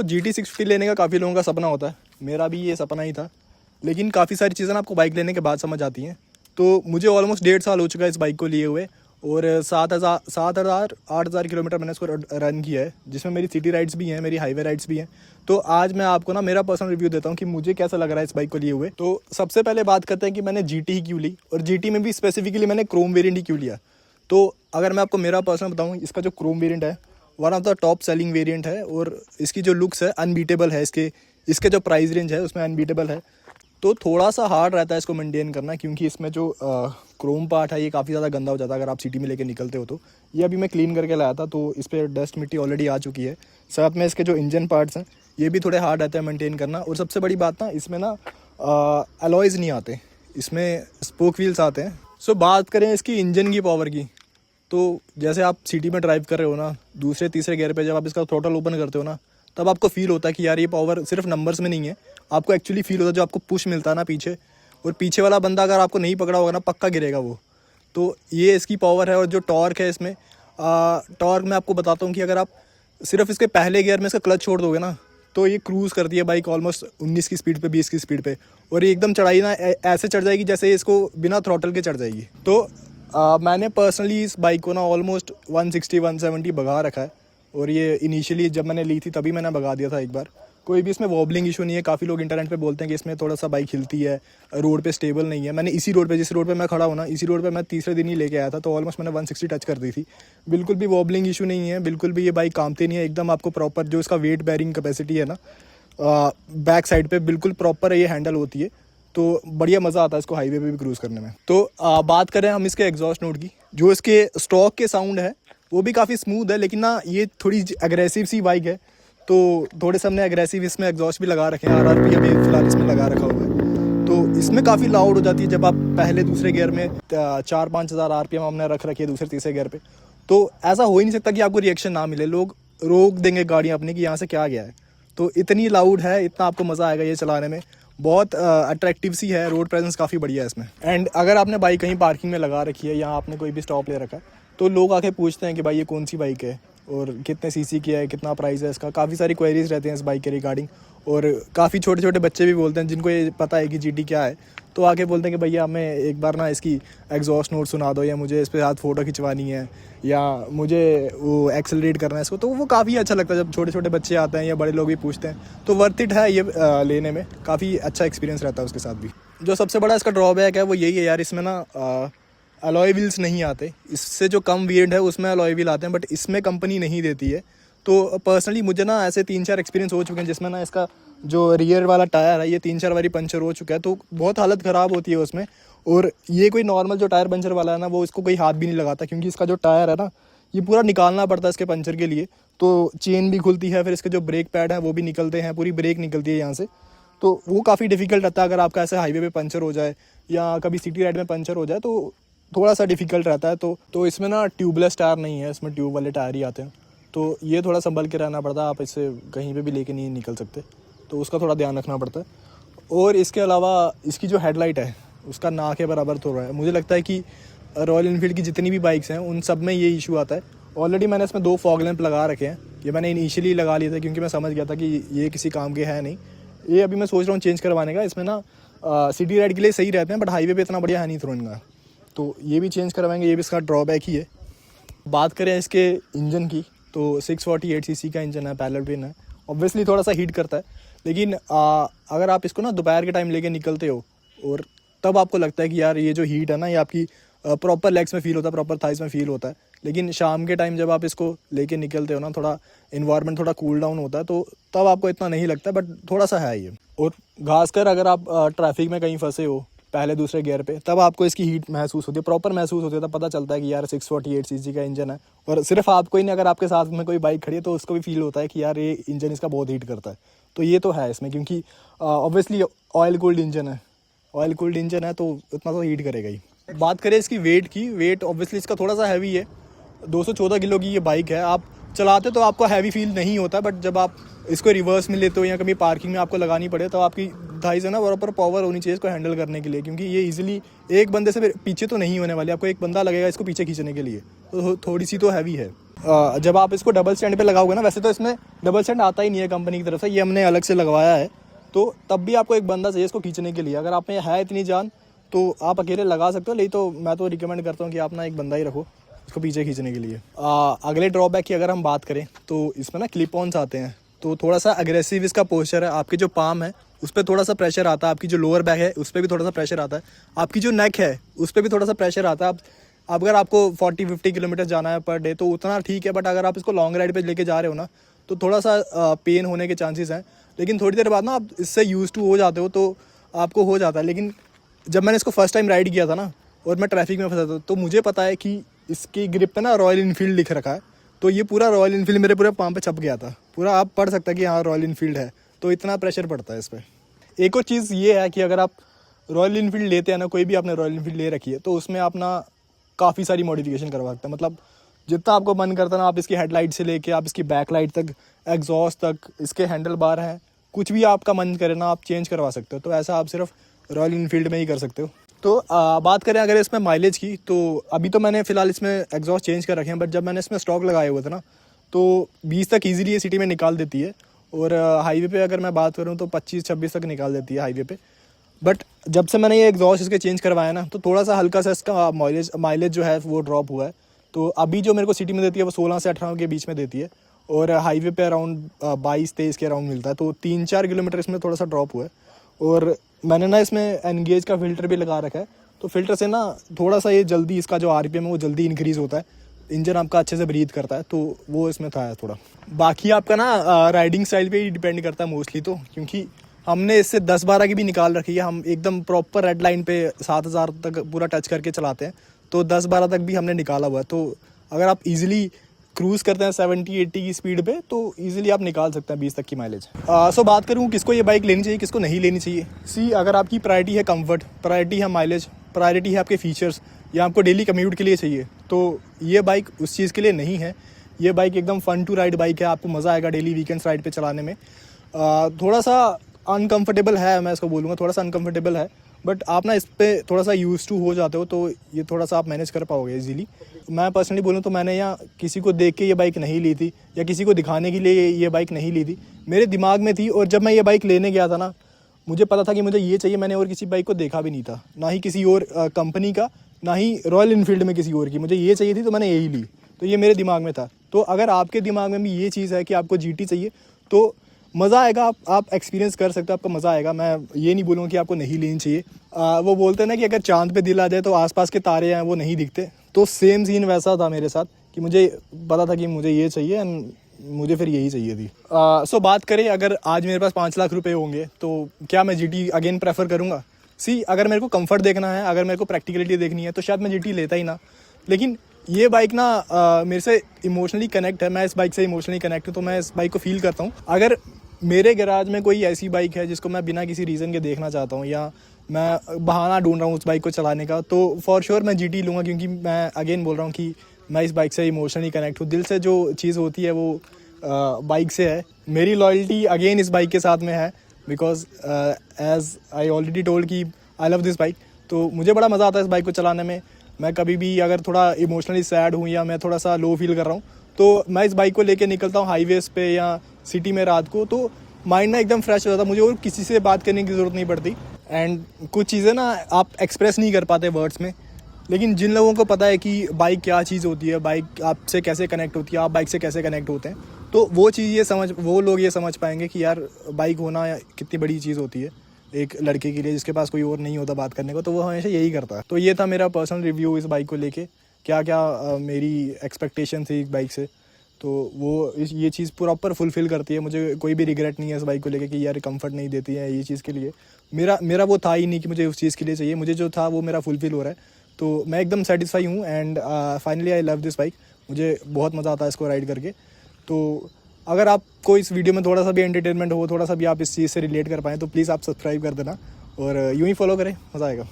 GT650 लेने का काफ़ी लोगों का सपना होता है, मेरा भी ये सपना ही था। लेकिन काफ़ी सारी चीज़ें ना आपको बाइक लेने के बाद समझ आती हैं। तो मुझे ऑलमोस्ट 1.5 साल हो चुका है इस बाइक को लिए हुए, और 8,000 किलोमीटर मैंने इसको रन किया है, जिसमें मेरी सिटी राइड्स भी हैं, मेरी हाईवे राइड्स भी हैं। तो आज मैं आपको ना मेरा पर्सनल रिव्यू देता हूँ कि मुझे कैसा लग रहा है इस बाइक को लिए हुए। तो सबसे पहले बात करते हैं कि मैंने GT ही क्यों ली, और GT में भी स्पेसिफिकली मैंने क्रोम वेरिएंट ही क्यों लिया। तो अगर मैं आपको मेरा पर्सनल बताऊँ, इसका जो क्रोम वेरिएंट है one of the top selling variant है, और इसकी जो लुक्स है अनबीटेबल है, इसके जो प्राइस रेंज है उसमें अनबीटेबल है। तो थोड़ा सा हार्ड रहता है इसको मेंटेन करना, क्योंकि इसमें जो क्रोम पार्ट है ये काफ़ी ज़्यादा गंदा हो जाता है अगर आप सिटी में लेके निकलते हो। तो ये अभी मैं क्लीन करके लाया था, तो इस पर डस्ट मिट्टी ऑलरेडी आ चुकी है। साथ में इसके जो इंजन पार्ट्स हैं ये भी थोड़े हार्ड रहते हैं मेंटेन करना। और सबसे बड़ी बात ना, इसमें ना अलॉयज़ नहीं आते, इसमें स्पोक व्हील्स आते हैं। सो बात करें इसकी इंजन की पावर की, तो जैसे आप सिटी में ड्राइव कर रहे हो ना, दूसरे तीसरे गियर पे जब आप इसका थ्रोटल ओपन करते हो ना, तब आपको फील होता है कि यार ये पावर सिर्फ नंबर्स में नहीं है, आपको एक्चुअली फील होता है जो आपको पुश मिलता है ना पीछे। और पीछे वाला बंदा अगर आपको नहीं पकड़ा होगा ना, पक्का गिरेगा वो। तो ये इसकी पावर है। और जो टॉर्क है इसमें, टॉर्क मैं आपको बताता हूँ कि अगर आप सिर्फ इसके पहले गियर में इसका क्लच छोड़ दोगे ना, तो ये क्रूज़ करती है बाइक ऑलमोस्ट 19 की स्पीड पे, 20 की स्पीड पे। और ये एकदम चढ़ाई ना ऐसे चढ़ जाएगी जैसे इसको बिना थ्रॉटल के चढ़ जाएगी। तो मैंने पर्सनली इस बाइक को ना ऑलमोस्ट 160-170 भगा रखा है। और ये इनिशियली जब मैंने ली थी तभी मैंने भगा दिया था एक बार। कोई भी इसमें वॉबलिंग इशू नहीं है। काफ़ी लोग इंटरनेट पे बोलते हैं कि इसमें थोड़ा सा बाइक हिलती है, रोड पे स्टेबल नहीं है। मैंने इसी रोड पे, जिस रोड पे मैं खड़ा हूँ ना, इसी रोड पे मैं तीसरे दिन ही लेके आया था, तो ऑलमोस्ट मैंने 160 टच कर दी थी। बिल्कुल भी वॉबलिंग इशू नहीं है, बिल्कुल भी ये बाइक कामती नहीं है। एकदम आपको प्रॉपर जो इसका वेट बैरिंग कैपेसिटी है ना, बैक साइड पे बिल्कुल प्रॉपर ये हैंडल होती है। तो बढ़िया मज़ा आता है इसको हाईवे पे भी क्रूज़ करने में। तो बात करें हम इसके एग्जॉस्ट नोट की, जो इसके स्टॉक के साउंड है वो भी काफ़ी स्मूथ है, लेकिन ना ये थोड़ी एग्रेसिव सी बाइक है, तो थोड़े से हमने एग्रेसिव इसमें एग्जॉस्ट भी लगा रखे हैं। RRP अभी फिलहाल इसमें लगा रखा हुआ है, तो इसमें काफ़ी लाउड हो जाती है जब आप पहले दूसरे गियर में 4-5 हज़ार RPM हमने रख रखी है दूसरे तीसरे गियर पे। तो ऐसा हो ही नहीं सकता कि आपको रिएक्शन ना मिले, लोग रोक देंगे गाड़ियाँ अपनी कि यहाँ से क्या गया है। तो इतनी लाउड है, इतना आपको मज़ा आएगा ये चलाने में। बहुत अट्रैक्टिव सी है, रोड प्रेजेंस काफ़ी बढ़िया है इसमें। एंड अगर आपने बाइक कहीं पार्किंग में लगा रखी है या आपने कोई भी स्टॉप ले रखा है, तो लोग आके पूछते हैं कि भाई ये कौन सी बाइक है और कितने सीसी की है, कितना प्राइस है इसका। काफ़ी सारी क्वेरीज रहते हैं इस बाइक के रिगार्डिंग। और काफ़ी छोटे छोटे बच्चे भी बोलते हैं जिनको ये पता है कि GT क्या है, तो आके बोलते हैं कि भैया हमें एक बार ना इसकी एग्जॉस्ट नोट सुना दो, या मुझे इस पर साथ फ़ोटो खिंचवानी है, या मुझे वो एक्सेलरेट करना है इसको। तो वो काफ़ी अच्छा लगता है जब छोटे छोटे बच्चे आते हैं या बड़े लोग भी पूछते हैं। तो वर्थ इट है ये लेने में, काफ़ी अच्छा एक्सपीरियंस रहता है उसके साथ भी। जो सबसे बड़ा इसका ड्रॉबैक है वो यही है यार, इसमें ना अलॉय व्हील्स नहीं आते। इससे जो कम वेरिएंट है उसमें अलॉय व्हील आते हैं, बट इसमें कंपनी नहीं देती है। तो पर्सनली मुझे ना ऐसे 3-4 एक्सपीरियंस हो चुके हैं जिसमें ना इसका जो रियर वाला टायर है ये 3-4 बारी पंचर हो चुका है, तो बहुत हालत ख़राब होती है उसमें। और ये कोई नॉर्मल जो टायर पंचर वाला है ना, वो इसको कोई हाथ भी नहीं लगाता, क्योंकि इसका जो टायर है ना ये पूरा निकालना पड़ता है इसके पंचर के लिए। तो चेन भी खुलती है, फिर इसके जो ब्रेक पैड है वो भी निकलते हैं, पूरी ब्रेक निकलती है यहाँ से। तो वो काफ़ी डिफिकल्ट रहता है अगर आपका ऐसे हाईवे पे पंचर हो जाए या कभी सिटी राइड में पंचर हो जाए, तो थोड़ा सा डिफिकल्ट रहता है। तो इसमें ना ट्यूबलेस टायर नहीं है, इसमें ट्यूब वाले टायर ही आते हैं। तो ये थोड़ा संभल के रहना पड़ता है, आप इससे कहीं पे भी लेके नहीं निकल सकते, तो उसका थोड़ा ध्यान रखना पड़ता है। और इसके अलावा इसकी जो हेडलाइट है उसका ना के बराबर तो रहा है। मुझे लगता है कि रॉयल इनफील्ड की जितनी भी बाइक्स हैं उन सब में ये इशू आता है। ऑलरेडी मैंने इसमें 2 फॉग लैंप लगा रखे हैं। ये मैंने इनिशियली लगा लिए थे क्योंकि मैं समझ गया था कि ये किसी काम के है नहीं। ये अभी मैं सोच रहा हूँ चेंज करवाने का। इसमें ना सिटी राइड के लिए सही रहते हैं, बट हाईवे पे इतना बढ़िया है नहीं थ्रोन का, तो ये भी चेंज करवाएंगे। ये भी इसका ड्रॉबैक ही है। बात करें इसके इंजन की, तो 648 सीसी का इंजन है, पैरेलल ट्विन है। ऑब्वियसली थोड़ा सा हीट करता है, लेकिन अगर आप इसको ना दोपहर के टाइम लेके निकलते हो और तब आपको लगता है कि यार ये जो हीट है ना ये आपकी प्रॉपर लेग्स में फील होता है, प्रॉपर थाइस में फील होता है। लेकिन शाम के टाइम जब आप इसको लेके निकलते हो ना, थोड़ा इन्वायरमेंट थोड़ा कूल डाउन होता है, तो तब आपको इतना नहीं लगता, बट थोड़ा सा है ये। और खासकर अगर आप ट्रैफिक में कहीं फंसे हो पहले दूसरे गियर पे, तब आपको इसकी हीट महसूस होती है, प्रॉपर महसूस होती है। तब पता चलता है कि यार 648 सीसी का इंजन है। और सिर्फ आपको ही नहीं, अगर आपके साथ में कोई बाइक खड़ी है तो उसको भी फील होता है कि यार ये इंजन इसका बहुत हीट करता है। तो ये तो है इसमें, क्योंकि ऑब्वियसली ऑयल कूल्ड इंजन है, ऑयल कूल्ड इंजन है तो उतना तो हीट करेगा ही। बात करें इसकी वेट की, वेट ऑब्वियसली इसका थोड़ा सा हैवी है। 214 किलो की ये बाइक है। आप चलाते तो आपको हैवी फील नहीं होता, बट जब आप इसको रिवर्स में लेते हो या कभी पार्किंग में आपको लगानी पड़े, तो आपकी थाइस है ना बराबर पावर होनी चाहिए इसको हैंडल करने के लिए, क्योंकि ये इजीली एक बंदे से पीछे तो नहीं होने वाली। आपको एक बंदा लगेगा इसको पीछे खींचने के लिए, तो थोड़ी सी तो हैवी है। जब आप इसको डबल स्टैंड पे लगाओगे ना, वैसे तो इसमें डबल स्टैंड आता ही नहीं है कंपनी की तरफ से, ये हमने अलग से लगवाया है। तो तब भी आपको एक बंदा चाहिए इसको खींचने के लिए। अगर आप में है इतनी जान तो आप अकेले लगा सकते हो, नहीं तो मैं तो रिकमेंड करता हूँ कि आप ना एक बंदा ही रखो इसको पीछे खींचने के लिए। अगले ड्रॉबैक की अगर हम बात करें तो इसमें ना क्लिप ऑन्स आते हैं, तो थोड़ा सा अग्रेसिव इसका पोस्चर है। आपके जो पाम है उस पर थोड़ा सा प्रेशर आता है, आपकी जो लोअर बैक है उस पर भी थोड़ा सा प्रेशर आता है, आपकी जो नेक है उस पर भी थोड़ा सा प्रेशर आता है। अगर आपको 40-50 किलोमीटर जाना है पर डे तो उतना ठीक है, बट अगर आप इसको लॉन्ग राइड पे लेके जा रहे हो ना तो थोड़ा सा पेन होने के चांसेस हैं। लेकिन थोड़ी देर बाद ना आप इससे यूज़ टू हो जाते हो तो आपको हो जाता है। लेकिन जब मैंने इसको फर्स्ट टाइम राइड किया था ना और मैं ट्रैफिक में फंसा था, तो मुझे पता है कि इसकी ग्रिप पे ना रॉयल इनफील्ड लिख रखा है, तो ये पूरा रॉयल इनफील्ड मेरे पूरे पाम पे छप गया था पूरा। आप पढ़ सकते हैं कि हाँ रॉयल इनफील्ड है, तो इतना प्रेशर पड़ता है इस पर। एक और चीज़ ये है कि अगर आप रॉयल इनफील्ड लेते हैं ना, कोई भी आपने रॉयल इनफील्ड ले रखी है, तो उसमें आप ना काफ़ी सारी मॉडिफिकेशन करवा सकते हैं। मतलब जितना आपको मन करता है ना, आप इसकी हेडलाइट से लेके आप इसकी बैक लाइट तक, एग्जॉस्ट तक, इसके हैंडल बार हैं, कुछ भी आपका मन करे ना आप चेंज करवा सकते हो। तो ऐसा आप सिर्फ रॉयल इनफील्ड में ही कर सकते हो। तो बात करें अगर इसमें माइलेज की, तो अभी तो मैंने फ़िलहाल इसमें एग्जॉस्ट चेंज कर रखे हैं, बट जब मैंने इसमें स्टॉक लगाए हुए थे ना तो 20 तक ईजिली ये सिटी में निकाल देती है। और हाईवे पे अगर मैं बात करूँ तो 25-26 तक निकाल देती है हाईवे पे। बट जब से मैंने ये एग्जॉस्ट इसके चेंज करवाया ना, तो थोड़ा सा हल्का सा इसका माइलेज जो है वो ड्रॉप हुआ है। तो अभी जो मेरे को सिटी में देती है वो 16 से 18 के बीच में देती है, और हाईवे पे अराउंड 22-23 के अराउंड मिलता है। तो 3-4 किलोमीटर इसमें थोड़ा सा ड्रॉप हुआ है। और मैंने ना इसमें एनगेज का फ़िल्टर भी लगा रखा है, तो फिल्टर से ना थोड़ा सा ये जल्दी इसका जो आरपीएम है वो जल्दी इंक्रीज़ होता है, इंजन आपका अच्छे से ब्रीथ करता है, तो वो इसमें था थोड़ा। बाकी आपका ना राइडिंग स्टाइल पे ही डिपेंड करता है मोस्टली, तो क्योंकि हमने इससे 10-12 की भी निकाल रखी है। हम एकदम प्रॉपर रेड लाइन पे 7000 तक पूरा टच करके चलाते हैं, तो 10-12 तक भी हमने निकाला हुआ है। तो अगर आप इजीली क्रूज़ करते हैं 70-80 की स्पीड पे, तो इजीली आप निकाल सकते हैं 20 तक की माइलेज। सो बात करूँ किसको ये बाइक लेनी चाहिए, किसको नहीं लेनी चाहिए। सी, अगर आपकी प्रायोरिटी है कंफर्ट, प्रायोरिटी है माइलेज, प्रायोरिटी है आपके फीचर्स, या आपको डेली कम्यूट के लिए चाहिए, तो ये बाइक उस चीज़ के लिए नहीं है। ये बाइक एकदम फ़न टू राइड बाइक है, आपको मज़ा आएगा डेली वीकेंड्स राइड पे चलाने में। थोड़ा सा अनकंफर्टेबल है, मैं इसको बोलूँगा थोड़ा सा अनकंफर्टेबल है, बट आप ना इस पर थोड़ा सा यूज़ टू हो जाते हो तो ये थोड़ा सा आप मैनेज कर पाओगे इजीली। मैं पर्सनली बोलूँ तो मैंने यहाँ किसी को देख के ये बाइक नहीं ली थी, या किसी को दिखाने के लिए ये बाइक नहीं ली थी, मेरे दिमाग में थी। और जब मैं ये बाइक लेने गया था ना, मुझे पता था कि मुझे ये चाहिए। मैंने और किसी बाइक को देखा भी नहीं था, ना ही किसी और कंपनी का, ना ही रॉयल इनफील्ड में किसी और की। मुझे ये चाहिए थी तो मैंने यही ली, तो ये मेरे दिमाग में था। तो अगर आपके दिमाग में भी ये चीज़ है कि आपको जीटी चाहिए, तो मज़ा आएगा, आप एक्सपीरियंस कर सकते हो, आपको मज़ा आएगा। मैं ये नहीं बोलूँगा कि आपको नहीं लेनी चाहिए। वो बोलते हैं ना कि अगर चांद पे दिल आ जाए तो आसपास के तारे हैं वो नहीं दिखते, तो सेम सीन वैसा था मेरे साथ कि मुझे पता था कि मुझे ये चाहिए एंड मुझे फिर यही चाहिए थी। सो बात करें अगर आज मेरे पास 5 लाख रुपए होंगे तो क्या मैं जीटी अगेन प्रेफर करूँगा। सी, अगर मेरे को कंफर्ट देखना है, अगर मेरे को प्रैक्टिकलिटी देखनी है, तो शायद मैं जीटी लेता ही ना। लेकिन ये बाइक ना मेरे से इमोशनली कनेक्ट है, मैं इस बाइक से इमोशनली कनेक्ट हूँ, तो मैं इस बाइक को फील करता हूँ। अगर मेरे गैराज में कोई ऐसी बाइक है जिसको मैं बिना किसी रीज़न के देखना चाहता हूँ, या मैं बहाना ढूंढ रहा हूँ उस बाइक को चलाने का, तो फॉर श्योर मैं जीटी लूँगा। क्योंकि मैं अगेन बोल रहा हूँ कि मैं इस बाइक से इमोशनली कनेक्ट हूँ। दिल से जो चीज़ होती है वो बाइक से है। मेरी लॉयल्टी अगेन इस बाइक के साथ में है, because as I already told कि आई लव दिस बाइक। तो मुझे बड़ा मज़ा आता है इस बाइक को चलाने में। मैं कभी भी अगर थोड़ा इमोशनली सैड हूँ या मैं थोड़ा सा लो फील कर रहा हूँ, तो मैं इस बाइक को लेके निकलता हूँ हाईवेज़ पे या सिटी में रात को, तो माइंड ना एकदम फ्रेश हो जाता है। मुझे और किसी से बात करने की ज़रूरत नहीं पड़ती। एंड कुछ चीज़ें ना आप एक्सप्रेस नहीं कर पाते वर्ड्स में, लेकिन जिन लोगों को पता है कि बाइक क्या चीज़ होती है, बाइक आपसे कैसे कनेक्ट होती है, आप बाइक से कैसे कनेक्ट होते हैं, तो वो लोग ये समझ पाएंगे कि यार बाइक होना कितनी बड़ी चीज़ होती है एक लड़के के लिए जिसके पास कोई और नहीं होता बात करने को, तो वो हमेशा यही करता है। तो ये था मेरा पर्सनल रिव्यू इस बाइक को लेके, क्या क्या मेरी एक्सपेक्टेशन थी इस बाइक से, तो वो ये चीज़ प्रॉपर फुलफ़िल करती है। मुझे कोई भी रिग्रेट नहीं है इस बाइक को लेके कि यार कंफर्ट नहीं देती है ये चीज़ के लिए। मेरा वो था ही नहीं कि मुझे उस चीज़ के लिए चाहिए, मुझे जो था वो मेरा फुलफ़िल हो रहा है, तो मैं एकदम सेटिस्फाई हूँ। And finally I love this bike. मुझे बहुत मज़ा आता है इसको राइड करके। तो अगर आपको इस वीडियो में थोड़ा सा भी एंटरटेनमेंट हो, थोड़ा सा भी आप इस चीज़ से रिलेट कर पाएँ, तो प्लीज़ आप सब्सक्राइब कर देना और यूँ ही फॉलो करें, मज़ा आएगा।